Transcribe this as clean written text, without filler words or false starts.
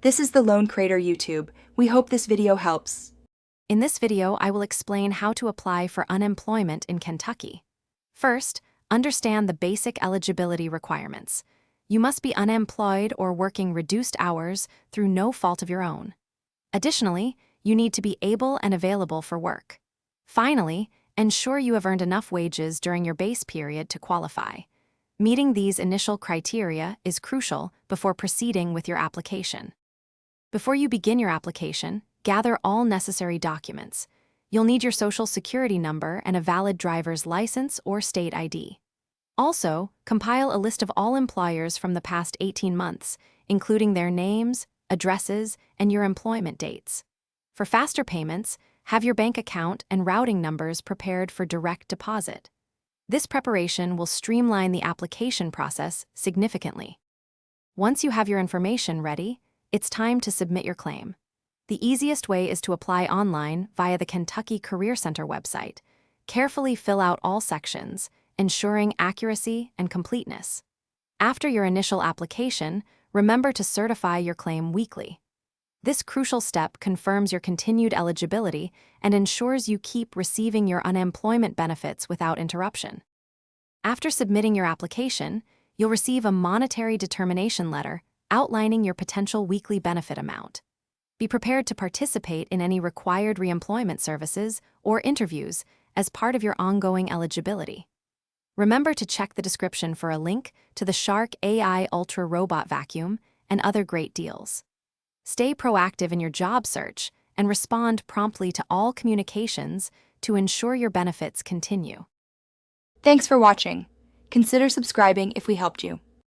This is the Lone Creator YouTube. We hope this video helps. In this video, I will explain how to apply for unemployment in Kentucky. First, understand the basic eligibility requirements. You must be unemployed or working reduced hours through no fault of your own. Additionally, you need to be able and available for work. Finally, ensure you have earned enough wages during your base period to qualify. Meeting these initial criteria is crucial before proceeding with your application. Before you begin your application, gather all necessary documents. You'll need your social security number and a valid driver's license or state ID. Also, compile a list of all employers from the past 18 months, including their names, addresses, and your employment dates. For faster payments, have your bank account and routing numbers prepared for direct deposit. This preparation will streamline the application process significantly. Once you have your information ready, it's time to submit your claim. The easiest way is to apply online via the Kentucky Career Center website. Carefully fill out all sections, ensuring accuracy and completeness. After your initial application, remember to certify your claim weekly. This crucial step confirms your continued eligibility and ensures you keep receiving your unemployment benefits without interruption. After submitting your application, you'll receive a monetary determination letter outlining your potential weekly benefit amount. Be prepared to participate in any required reemployment services or interviews as part of your ongoing eligibility. Remember to check the description for a link to the Shark AI Ultra Robot Vacuum and other great deals. Stay proactive in your job search and respond promptly to all communications to ensure your benefits continue. Thanks for watching. Consider subscribing if we helped you.